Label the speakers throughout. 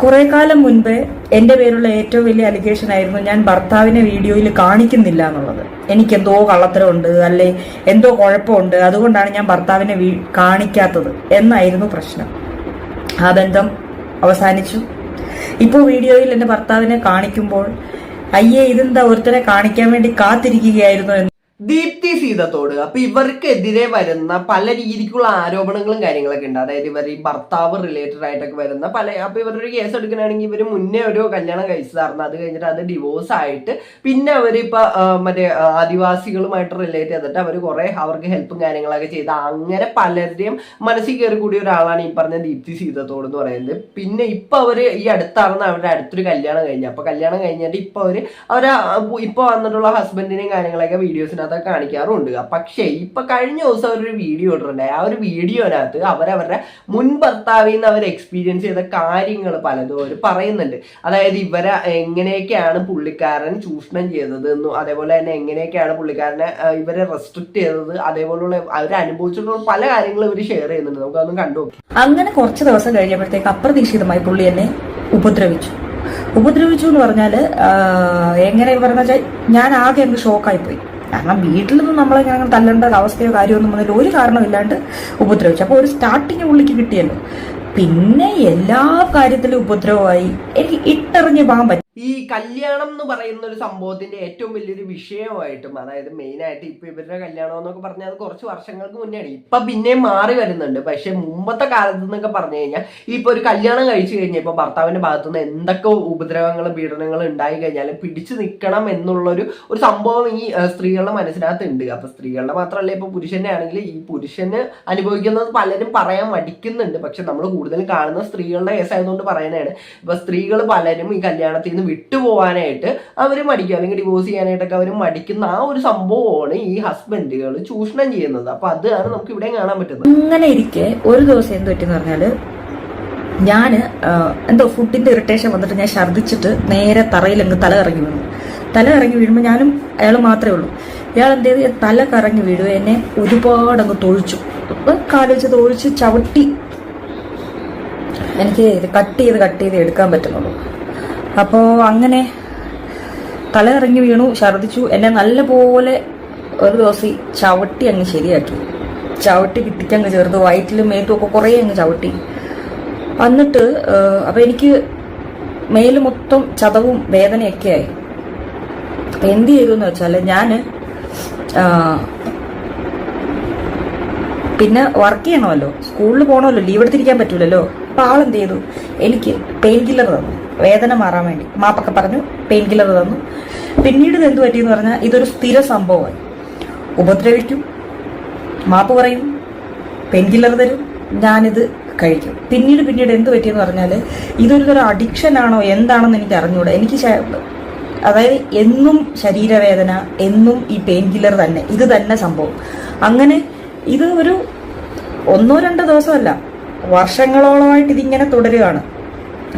Speaker 1: കുറെ കാലം മുൻപേ എന്റെ പേരുള്ള ഏറ്റവും വലിയ അലിഗേഷൻ ആയിരുന്നു ഞാൻ ഭർത്താവിനെ വീഡിയോയിൽ കാണിക്കുന്നില്ല എന്നുള്ളത്. എനിക്ക് എന്തോ കള്ളത്തരമുണ്ട്, അല്ലെ എന്തോ കുഴപ്പമുണ്ട്, അതുകൊണ്ടാണ് ഞാൻ ഭർത്താവിനെ കാണിക്കാത്തത് എന്നായിരുന്നു പ്രശ്നം. ആ ബന്ധം അവസാനിച്ചു. ഇപ്പോൾ വീഡിയോയിൽ എന്റെ ഭർത്താവിനെ കാണിക്കുമ്പോൾ അയ്യേ ഇതെന്താ ഒരുത്തനെ കാണിക്കാൻ വേണ്ടി കാത്തിരിക്കുകയായിരുന്നു എന്ന്.
Speaker 2: ദീപ്തി സീതത്തോട് അപ്പൊ ഇവർക്കെതിരെ വരുന്ന പല രീതിക്കുള്ള ആരോപണങ്ങളും കാര്യങ്ങളൊക്കെ ഉണ്ട്. അതായത് ഇവർ ഈ ഭർത്താവ് റിലേറ്റഡ് ആയിട്ടൊക്കെ വരുന്ന അപ്പൊ ഇവരൊരു കേസ് എടുക്കണമെങ്കിൽ ഇവർ മുന്നേ ഒരു കല്യാണം കഴിച്ചതായിരുന്നു. അത് കഴിഞ്ഞിട്ട് അത് ഡിവോഴ്സ് ആയിട്ട് പിന്നെ അവരിപ്പോ മറ്റേ ആദിവാസികളുമായിട്ട് റിലേറ്റ് ചെയ്തിട്ട് അവർ കുറെ അവർക്ക് ഹെൽപ്പും കാര്യങ്ങളൊക്കെ ചെയ്ത് അങ്ങനെ പലരുടെയും മനസ്സിൽ കയറി കൂടിയ ഒരാളാണ് ഈ പറഞ്ഞ ദീപ്തി സീതത്തോട് എന്ന് പറയുന്നത്. പിന്നെ ഇപ്പൊ അവര് ഈ അടുത്താണെന്ന് അവരുടെ അടുത്തൊരു കല്യാണം കഴിഞ്ഞു. അപ്പൊ കല്യാണം കഴിഞ്ഞിട്ട് ഇപ്പൊ ഇപ്പൊ വന്നിട്ടുള്ള ഹസ്ബൻഡിനെയും കാര്യങ്ങളൊക്കെ വീഡിയോസിനകത്ത് കാണിക്കാറുണ്ട്. പക്ഷേ ഇപ്പൊ കഴിഞ്ഞ ദിവസം അവരൊരു വീഡിയോ ഇട്ടിട്ടുണ്ടായി. ആ ഒരു വീഡിയോനകത്ത് അവരവരുടെ മുൻ ഭർത്താവിൽ നിന്ന് അവർ എക്സ്പീരിയൻസ് ചെയ്ത കാര്യങ്ങൾ പലതും അവർ പറയുന്നുണ്ട്. അതായത് എങ്ങനെയൊക്കെയാണ് പുള്ളിക്കാരൻ ചൂഷണം ചെയ്തത് എന്നും അതേപോലെ തന്നെ എങ്ങനെയൊക്കെയാണ് പുള്ളിക്കാരനെ ഇവരെ റെസ്ട്രിക്ട് ചെയ്തത്, അതേപോലുള്ള അവർ അനുഭവിച്ചിട്ടുള്ള പല കാര്യങ്ങളും ഇവർ ഷെയർ ചെയ്യുന്നുണ്ട്. നമുക്കതൊന്നും കണ്ടു.
Speaker 1: അങ്ങനെ കുറച്ച് ദിവസം കഴിഞ്ഞപ്പോഴത്തേക്ക് അപ്രതീക്ഷിതമായി പുള്ളി എന്നെ ഉപദ്രവിച്ചു എന്ന് പറഞ്ഞാല് എങ്ങനെ പറഞ്ഞാൽ ഞാൻ ആകെ അങ്ങ് ഷോക്കായി പോയി. കാരണം വീട്ടിലൊന്നും നമ്മളിങ്ങനെ തല്ലേണ്ട അവസ്ഥയോ കാര്യമൊന്നും വന്നിട്ട് ഒരു കാരണമില്ലാണ്ട് ഉപദ്രവിച്ചു. അപ്പോൾ ഒരു സ്റ്റാർട്ടിങ് പുള്ളിക്ക് കിട്ടിയല്ലോ. പിന്നെ എല്ലാ കാര്യത്തിലും ഉപദ്രവമായി. എനിക്ക് ഇട്ടെറിഞ്ഞ് പോകാൻ പറ്റും.
Speaker 2: ഈ കല്യാണം എന്ന് പറയുന്ന ഒരു സംഭവത്തിന്റെ ഏറ്റവും വലിയൊരു വിഷയമായിട്ടും, അതായത് മെയിൻ ആയിട്ട് ഇപ്പൊ ഇവരുടെ കല്യാണം എന്നൊക്കെ പറഞ്ഞാൽ അത് കുറച്ച് വർഷങ്ങൾക്ക് മുന്നെയാണ്. ഇപ്പൊ പിന്നെയും മാറി വരുന്നുണ്ട്. പക്ഷെ മുമ്പത്തെ കാലത്ത് എന്നൊക്കെ പറഞ്ഞു കഴിഞ്ഞാൽ ഇപ്പൊ ഒരു കല്യാണം കഴിച്ചു കഴിഞ്ഞാൽ ഇപ്പൊ ഭർത്താവിന്റെ ഭാഗത്തുനിന്ന് എന്തൊക്കെ ഉപദ്രവങ്ങളും പീഡനങ്ങളും ഉണ്ടായി കഴിഞ്ഞാലും പിടിച്ചു നിൽക്കണം എന്നുള്ളൊരു സംഭവം ഈ സ്ത്രീകളുടെ മനസ്സിനകത്ത് ഉണ്ട്. അപ്പൊ സ്ത്രീകളുടെ മാത്രമല്ല, ഇപ്പൊ പുരുഷന്റെ ആണെങ്കിൽ ഈ പുരുഷന് അനുഭവിക്കുന്നത് പലരും പറയാൻ മടിക്കുന്നുണ്ട്. പക്ഷെ നമ്മൾ കൂടുതലും കാണുന്ന സ്ത്രീകളുടെ കേസായതുകൊണ്ട് പറയാനാണ്. ഇപ്പൊ സ്ത്രീകൾ പലരും ഈ കല്യാണത്തിൽ നിന്ന് വിട്ടുപോകാനായിട്ട് അവർ മടിക്കും, അല്ലെങ്കിൽ ഡിവോഴ്സ് ചെയ്യാനായിട്ടൊക്കെ അവർ മടിക്കുന്ന ആ ഒരു സംഭവമാണ് ഈ ഹസ്ബൻഡുകൾ ചൂഷണം ചെയ്യുന്നത്. അപ്പൊ അതാണ് നമുക്ക് ഇവിടെ കാണാൻ പറ്റുന്നത്.
Speaker 1: അങ്ങനെ ഇരിക്കെ ഒരു ദിവസം എന്ത് പറ്റിയെന്ന് പറഞ്ഞാല് ഞാന് എന്തോ ഫുഡിന്റെ ഇറിറ്റേഷൻ വന്നിട്ട് ഞാൻ ഛർദ്ദിച്ചിട്ട് നേരെ തറയിലങ്ങ് തല കറങ്ങി വീഴുമ്പോൾ ഞാനും അയാൾ മാത്രമേ ഉള്ളൂ. ഇയാൾ എന്ത് ചെയ്ത് തല കറങ്ങി വീഴുക എന്നെ ഒരുപാട് അങ്ങ് തൊഴിച്ചു, കാലുവെച്ച് തൊഴിച്ച് ചവിട്ടി. എനിക്ക് കട്ട് ചെയ്ത് എടുക്കാൻ പറ്റുന്നുള്ളൂ. അപ്പോൾ അങ്ങനെ തല ഇറങ്ങി വീണു, ഛർദിച്ചു. എന്നെ നല്ലപോലെ ഒരു ദിവസം ചവിട്ടി അങ്ങ് ശരിയാക്കി. ചവിട്ടി കിട്ടിക്കങ്ങ് ചേർത്ത് വയറ്റിലും മേത്തും ഒക്കെ കുറേ അങ്ങ് ചവിട്ടി. എന്നിട്ട് അപ്പം എനിക്ക് മേല് മൊത്തം ചതവും വേദനയൊക്കെ ആയി. അപ്പം എന്ത് ചെയ്തു എന്ന് വെച്ചാൽ ഞാൻ പിന്നെ വർക്ക് ചെയ്യണമല്ലോ, സ്കൂളിൽ പോകണമല്ലോ, ലീവ് എടുത്തിരിക്കാൻ പറ്റൂലല്ലോ. അപ്പം ആളെന്ത് ചെയ്തു, എനിക്ക് പെയിൻ കില്ലർ തന്നു, വേദന മാറാൻ വേണ്ടി. മാപ്പൊക്കെ പറഞ്ഞു, പെയിൻ കില്ലർ തന്നു. പിന്നീട് ഇത് എന്ത് പറ്റിയെന്ന് പറഞ്ഞാൽ ഇതൊരു സ്ഥിര സംഭവമായി. ഉപദ്രവിക്കും, മാപ്പ് പറയും, പെയിൻ കില്ലർ തരും, ഞാനിത് കഴിക്കും. പിന്നീട് എന്ത് പറ്റിയെന്ന് പറഞ്ഞാൽ ഇതൊരു തരം അഡിക്ഷൻ ആണോ എന്താണെന്ന് എനിക്ക് അറിഞ്ഞൂടാ. എനിക്ക് അതായത് എന്നും ശരീരവേദന, എന്നും ഈ പെയിൻ കില്ലർ തന്നെ, ഇത് തന്നെ സംഭവം. അങ്ങനെ ഇത് ഒരു 1-2 ദിവസമല്ല, വർഷങ്ങളോളമായിട്ട് ഇതിങ്ങനെ തുടരുകയാണ്.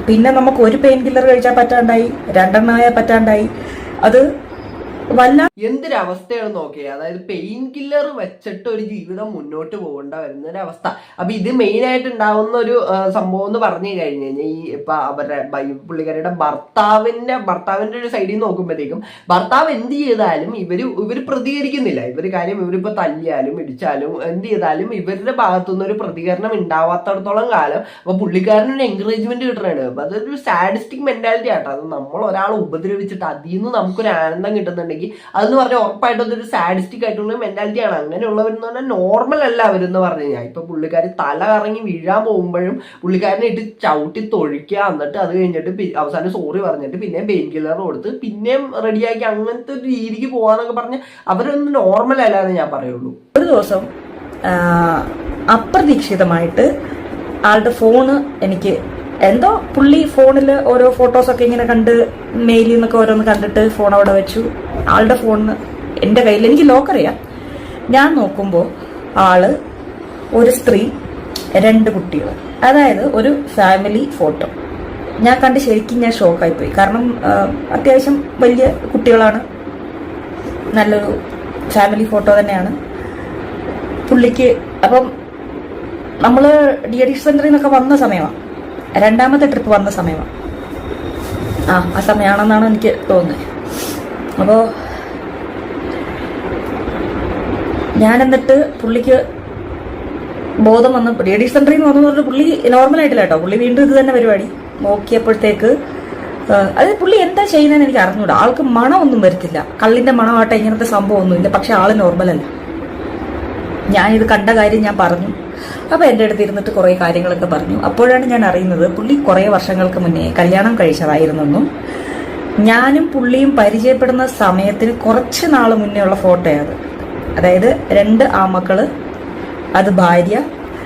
Speaker 1: പിന്നെ നമുക്ക് ഒരു പെയിൻ കില്ലർ കഴിച്ചാൽ പറ്റാണ്ടായി, 2 എണ്ണമായാൽ പറ്റാണ്ടായി. അത്
Speaker 2: എന്തൊരവസ്ഥയാണ് നോക്കിയത്. അതായത് പെയിൻ കില്ലർ വെച്ചിട്ട് ഒരു ജീവിതം മുന്നോട്ട് പോകേണ്ട വരുന്ന ഒരു അവസ്ഥ. അപ്പൊ ഇത് മെയിൻ ആയിട്ട് ഉണ്ടാവുന്ന ഒരു സംഭവം എന്ന് പറഞ്ഞു കഴിഞ്ഞു കഴിഞ്ഞാൽ ഈ ഇപ്പൊ അവരുടെ പുള്ളിക്കാരുടെ ഭർത്താവിന്റെ ഒരു സൈഡിൽ നോക്കുമ്പോഴത്തേക്കും ഭർത്താവ് എന്ത് ചെയ്താലും ഇവര് പ്രതികരിക്കുന്നില്ല. ഇവരിപ്പോ തല്ലിയാലും ഇടിച്ചാലും എന്ത് ചെയ്താലും ഇവരുടെ ഭാഗത്തുനിന്ന് ഒരു പ്രതികരണം ഉണ്ടാവാത്തടത്തോളം കാലം അപ്പൊ പുള്ളിക്കാരനൊരു എൻകറേജ്മെന്റ് കിട്ടണാണ്. അപ്പൊ അതൊരു സാഡിസ്റ്റിക് മെന്റാലിറ്റി ആട്ടോ. അത് നമ്മൾ ഒരാളെ ഉപദ്രവിച്ചിട്ട് അതിൽ നിന്ന് നമുക്കൊരു ആനന്ദം കിട്ടുന്നുണ്ടെങ്കിൽ അതെന്ന് പറഞ്ഞാൽ ഉറപ്പായിട്ടും അതൊരു സാഡിസ്റ്റിക് ആയിട്ടുള്ള മെന്റാലിറ്റിയാണ്. അങ്ങനെയുള്ളവരെന്ന് പറഞ്ഞാൽ നോർമൽ അല്ല അവരെന്ന് പറഞ്ഞു കഴിഞ്ഞാൽ. ഇപ്പൊ പുള്ളിക്കാരി തല കറങ്ങി വീഴാൻ പോകുമ്പോഴും പുള്ളിക്കാരനെ ഇട്ട് ചവിട്ടി തൊഴിക്കുക, എന്നിട്ട് അത് കഴിഞ്ഞിട്ട് അവസാനം സോറി പറഞ്ഞിട്ട് പിന്നെ പെയിൻ കില്ലർ കൊടുത്ത് പിന്നെയും റെഡിയാക്കി അങ്ങനത്തെ ഒരു രീതിക്ക് പോവാന്നൊക്കെ പറഞ്ഞ് അവരൊന്നും നോർമൽ അല്ല എന്ന് ഞാൻ പറയുള്ളൂ.
Speaker 1: ഒരു ദിവസം അപ്രതീക്ഷിതമായിട്ട് ആളുടെ ഫോണ് എനിക്ക് എന്തോ പുള്ളി ഫോണിൽ ഓരോ ഫോട്ടോസൊക്കെ ഇങ്ങനെ കണ്ട് മെയിലിൽ നിന്നൊക്കെ ഓരോന്ന് കണ്ടിട്ട് ഫോൺ അവിടെ വെച്ചു. ആളുടെ ഫോണിന് എൻ്റെ കയ്യിൽ, എനിക്ക് ലോക്കറിയാം. ഞാൻ നോക്കുമ്പോൾ ആള് ഒരു സ്ത്രീ, 2 കുട്ടികൾ, അതായത് ഒരു ഫാമിലി ഫോട്ടോ. ഞാൻ കണ്ട് ശരിക്കും ഞാൻ ഷോക്കായിപ്പോയി. കാരണം അത്യാവശ്യം വലിയ കുട്ടികളാണ്, നല്ലൊരു ഫാമിലി ഫോട്ടോ തന്നെയാണ് പുള്ളിക്ക്. അപ്പം നമ്മൾ ഡി അഡിക്ഷൻ സെന്ററിൽ നിന്നൊക്കെ വന്ന സമയമാണ്, 2ാമത്തെ ട്രിപ്പ് വന്ന സമയമാണ്. ആ സമയമാണെന്നാണ് എനിക്ക് തോന്നുന്നത്. അപ്പോൾ ഞാൻ എന്നിട്ട് പുള്ളിക്ക് ബോധം വന്ന് റേഡിയേഷൻ സെന്ററിൽ നിന്ന് വന്നു പറഞ്ഞിട്ട് പുള്ളി നോർമലായിട്ടില്ല കേട്ടോ. പുള്ളി വീണ്ടും ഇത് തന്നെ പരിപാടി നോക്കിയപ്പോഴത്തേക്ക് അത് പുള്ളി എന്താ ചെയ്യുന്നതെന്ന് എനിക്ക് അറിഞ്ഞൂടാ. ആൾക്ക് മണമൊന്നും വരത്തില്ല, കള്ളിന്റെ മണമാട്ടെ ഇങ്ങനത്തെ സംഭവമൊന്നുമില്ല. പക്ഷെ ആള് നോർമലല്ല. ഞാനിത് കണ്ട കാര്യം ഞാൻ പറഞ്ഞു. അപ്പൊ എൻ്റെ അടുത്ത് ഇരുന്നിട്ട് കുറെ കാര്യങ്ങളൊക്കെ പറഞ്ഞു. അപ്പോഴാണ് ഞാൻ അറിയുന്നത് പുള്ളി കുറെ വർഷങ്ങൾക്ക് മുന്നേ കല്യാണം കഴിച്ചതായിരുന്നെന്നും ഞാനും പുള്ളിയും പരിചയപ്പെടുന്ന സമയത്തിന് കുറച്ച് നാൾ മുന്നേ ഉള്ള ഫോട്ടോയാണ്. അതായത് 2 ആമക്കള്, അത് ഭാര്യ.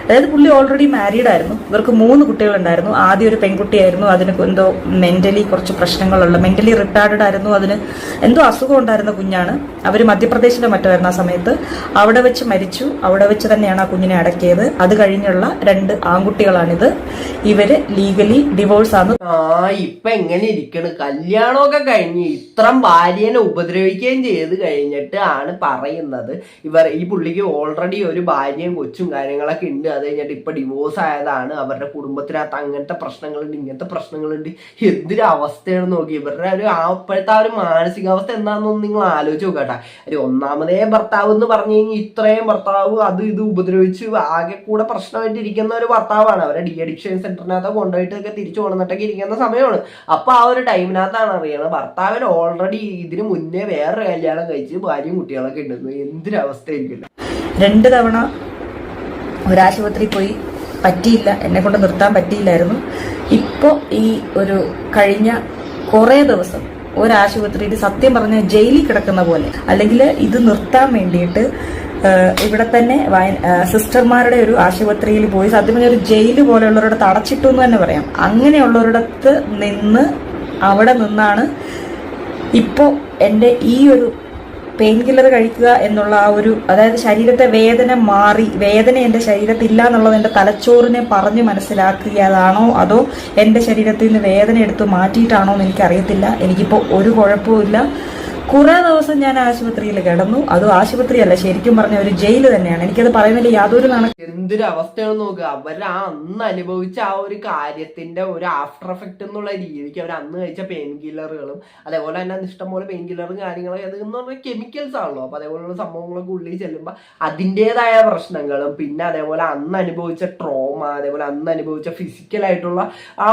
Speaker 1: അതായത് പുള്ളി ഓൾറെഡി മാരീഡ് ആയിരുന്നു. ഇവർക്ക് 3 കുട്ടികളുണ്ടായിരുന്നു. ആദ്യം ഒരു പെൺകുട്ടിയായിരുന്നു. അതിന് എന്തോ മെന്റലി കുറച്ച് പ്രശ്നങ്ങളുള്ള, മെന്റലി റിട്ടാർഡഡ് ആയിരുന്നു. അതിന് എന്തോ അസുഖം ഉണ്ടായിരുന്ന കുഞ്ഞാണ്. അവർ മധ്യപ്രദേശിലെ മറ്റായിരുന്നു ആ സമയത്ത്. അവിടെ വെച്ച് മരിച്ചു. അവിടെ വെച്ച് തന്നെയാണ് ആ കുഞ്ഞിനെ അടക്കിയത്. അത് കഴിഞ്ഞുള്ള 2 ആൺകുട്ടികളാണിത്. ഇവര് ലീഗലി ഡിവോഴ്സ് ആണ്.
Speaker 2: ഇപ്പൊ എങ്ങനെ ഇരിക്കണ്? കല്യാണമൊക്കെ കഴിഞ്ഞ് ഇത്രം ഭാര്യനെ ഉപദ്രവിക്കുകയും ചെയ്ത് കഴിഞ്ഞിട്ട് ആണ് പറയുന്നത് ഈ പുള്ളിക്ക് ഓൾറെഡി ഒരു ഭാര്യയും കൊച്ചും കാര്യങ്ങളൊക്കെ ഉണ്ട്. അത് കഴിഞ്ഞിട്ട് ഇപ്പൊ ഡിവോഴ്സ് ആയതാണ്. അവരുടെ കുടുംബത്തിനകത്ത് അങ്ങനത്തെ പ്രശ്നങ്ങളുണ്ട്, ഇങ്ങനത്തെ പ്രശ്നങ്ങളുണ്ട്. എന്തൊരു അവസ്ഥയാണ് നോക്കി. ഇവരുടെ അപ്പോഴത്തെ ആ ഒരു മാനസികാവസ്ഥ എന്താണെന്നൊന്നും നിങ്ങൾ ആലോചിച്ച് നോക്കട്ടെ. ഒരു ഒന്നാമതേ ഭർത്താവ് എന്ന് പറഞ്ഞു കഴിഞ്ഞാൽ ഇത്രയും ഭർത്താവ് അത് ഇത് ഉപദ്രവിച്ച് ആകെ കൂടെ പ്രശ്നമായിട്ട് ഇരിക്കുന്ന ഒരു ഭർത്താവാണ്. അവരെ ഡി അഡിക്ഷൻ സെന്ററിനകത്ത് കൊണ്ടുപോയിട്ടൊക്കെ തിരിച്ചു കൊണ്ടുവന്നിട്ടൊക്കെ ഇരിക്കുന്ന സമയമാണ്. അപ്പൊ ആ ഒരു ടൈമിനകത്താണ് അറിയണത് ഭർത്താവിന് ഓൾറെഡി ഇതിന് മുന്നേ വേറെ കല്യാണം കഴിച്ച് ഭാര്യയും കുട്ടികളൊക്കെ ഉണ്ടെന്ന്. എന്തൊരവസ്ഥയായിരിക്കില്ല.
Speaker 1: 2 തവണ ഒരാശുപത്രി പോയി, പറ്റിയില്ല, എന്നെ കൊണ്ട് നിർത്താൻ പറ്റിയില്ലായിരുന്നു. ഇപ്പോൾ ഈ ഒരു കഴിഞ്ഞ കുറേ ദിവസം ഒരാശുപത്രിയിൽ സത്യം പറഞ്ഞ ജയിലിൽ കിടക്കുന്ന പോലെ, അല്ലെങ്കിൽ ഇത് നിർത്താൻ വേണ്ടിയിട്ട് ഇവിടെ തന്നെ സിസ്റ്റർമാരുടെ ഒരു ആശുപത്രിയിൽ പോയി, സത്യം പറഞ്ഞ ഒരു ജയില് പോലെയുള്ളവരുടെ അടച്ചിട്ടു എന്ന് തന്നെ പറയാം. അങ്ങനെയുള്ളവരിടത്ത് നിന്ന് അവിടെ നിന്നാണ് ഇപ്പോൾ എൻ്റെ ഈ ഒരു പെയിൻ കില്ലർ കഴിക്കുക എന്നുള്ള ആ ഒരു, അതായത് ശരീരത്തെ വേദന മാറി, വേദന എൻ്റെ ശരീരത്തില്ല എന്നുള്ളത് എൻ്റെ തലച്ചോറിനെ പറഞ്ഞ് മനസ്സിലാക്കിയതാണോ അതോ എൻ്റെ ശരീരത്തിൽ നിന്ന് വേദന എടുത്ത് മാറ്റിയിട്ടാണോ എന്ന് എനിക്കറിയത്തില്ല. എനിക്കിപ്പോൾ ഒരു കുഴപ്പമില്ല. കുറെ ദിവസം ഞാൻ ആശുപത്രിയിൽ കിടന്നു. അതും ആശുപത്രിയല്ല, ശരിക്കും പറഞ്ഞ ഒരു ജയില് തന്നെയാണ്. എനിക്കത് പറയുന്നതിൽ യാതൊരു
Speaker 2: എന്തൊരു അവസ്ഥയാണ് നോക്കുക. അവർ ആ അന്ന് അനുഭവിച്ച ആ ഒരു കാര്യത്തിന്റെ ഒരു ആഫ്റ്റർ എഫക്ട് എന്നുള്ള രീതിക്ക് അവർ അന്ന് കഴിച്ച പെയിൻ കില്ലറുകളും അതേപോലെ തന്നെ ഇഷ്ടംപോലെ പെയിൻ കില്ലറും കാര്യങ്ങളും അത് എന്ന് പറഞ്ഞാൽ കെമിക്കൽസ് ആണല്ലോ. അപ്പൊ അതേപോലെയുള്ള സംഭവങ്ങളൊക്കെ ഉള്ളിൽ ചെല്ലുമ്പോൾ അതിൻ്റെതായ പ്രശ്നങ്ങളും പിന്നെ അതേപോലെ അന്ന് അനുഭവിച്ച ട്രോമ, അതേപോലെ അന്ന് അനുഭവിച്ച ഫിസിക്കലായിട്ടുള്ള ആ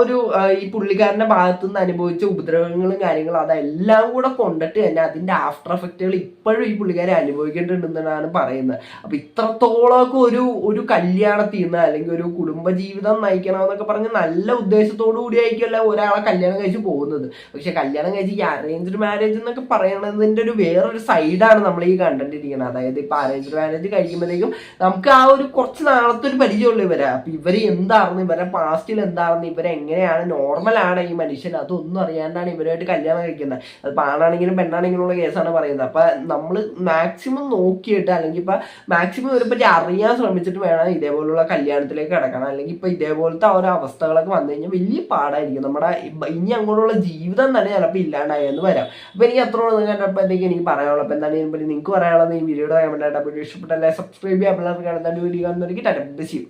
Speaker 2: ഒരു ഈ പുള്ളിക്കാരന്റെ ഭാഗത്തു നിന്ന് അനുഭവിച്ച ഉപദ്രവങ്ങളും കാര്യങ്ങളും അതെല്ലാം കൂടെ കൊണ്ടിട്ട് തന്നെ അതിന്റെ ആഫ്റ്റർ എഫക്റ്റുകൾ ഇപ്പോഴും ഈ പുള്ളിക്കാരെ അനുഭവിക്കേണ്ടിട്ടുണ്ടെന്നാണ് പറയുന്നത്. അപ്പൊ ഇത്രത്തോളമൊക്കെ ഒരു കല്യാണത്തിൽ നിന്ന് അല്ലെങ്കിൽ ഒരു കുടുംബജീവിതം നയിക്കണമെന്നൊക്കെ പറഞ്ഞ് നല്ല ഉദ്ദേശത്തോടു കൂടി ആയിരിക്കുമല്ല ഒരാളെ കല്യാണം കഴിച്ച് പോകുന്നത്. പക്ഷെ കല്യാണം കഴിച്ച് ഈ അറേഞ്ച്ഡ് മാരേജ് എന്നൊക്കെ പറയുന്നതിന്റെ ഒരു വേറൊരു സൈഡാണ് നമ്മൾ ഈ കണ്ടിട്ടിരിക്കുന്നത്. അതായത് ഇപ്പൊ അറേഞ്ച്ഡ് മാരേജ് കഴിക്കുമ്പോഴത്തേക്കും നമുക്ക് ആ ഒരു കുറച്ച് നാളത്തെ ഒരു പരിചയമുള്ള ഇവരെ. അപ്പൊ ഇവര് എന്താണെന്ന്, ഇവരുടെ പാസ്റ്റിൽ എന്താണെന്ന്, ഇവരെങ്ങനെയാണ്, നോർമലാണ് ഈ മനുഷ്യൻ, അതൊന്നും അറിയാണ്ടാണ് ഇവരുമായിട്ട് കല്യാണം കഴിക്കുന്നത്. അത് ആണാണെങ്കിലും പെണ്ണാണെങ്കിലും ഉള്ള കേസാണ് പറയുന്നത്. അപ്പൊ നമ്മൾ മാക്സിമം നോക്കിയിട്ട് അല്ലെങ്കിൽ ഇപ്പൊ മാക്സിമം ഇവരെപ്പറ്റി അറിയാൻ ശ്രമിച്ചിട്ട് വേണം ഇതേപോലുള്ള കല്യാണത്തിലേക്ക് കിടക്കണം. അല്ലെങ്കിൽ ഇപ്പൊ ഇതേപോലത്തെ ഓരോ അവസ്ഥകളൊക്കെ വന്നു കഴിഞ്ഞാൽ വലിയ പാടായിരിക്കും. നമ്മുടെ ഇനി അങ്ങോട്ടുള്ള ജീവിതം തന്നെ ചിലപ്പോൾ ഇല്ലാണ്ടായെന്ന് വരാം. അപ്പൊ എനിക്ക് അത്രയോളം കണ്ടപ്പോഴത്തേക്ക് എനിക്ക് പറയാനുള്ളത്. അപ്പൊ എന്താണ് നിങ്ങൾക്ക് പറയാനുള്ളത് ഈ വീഡിയോയുടെ കമന്റ് ആയിട്ട്. അപ്പോൾ ഇഷ്ടപ്പെട്ടല്ലേ സബ്സ്ക്രൈബ് ചെയ്യാൻ പിള്ളേർക്ക് കാണുന്ന വീഡിയോ കാണുന്നവർക്ക് ടാറ്റ.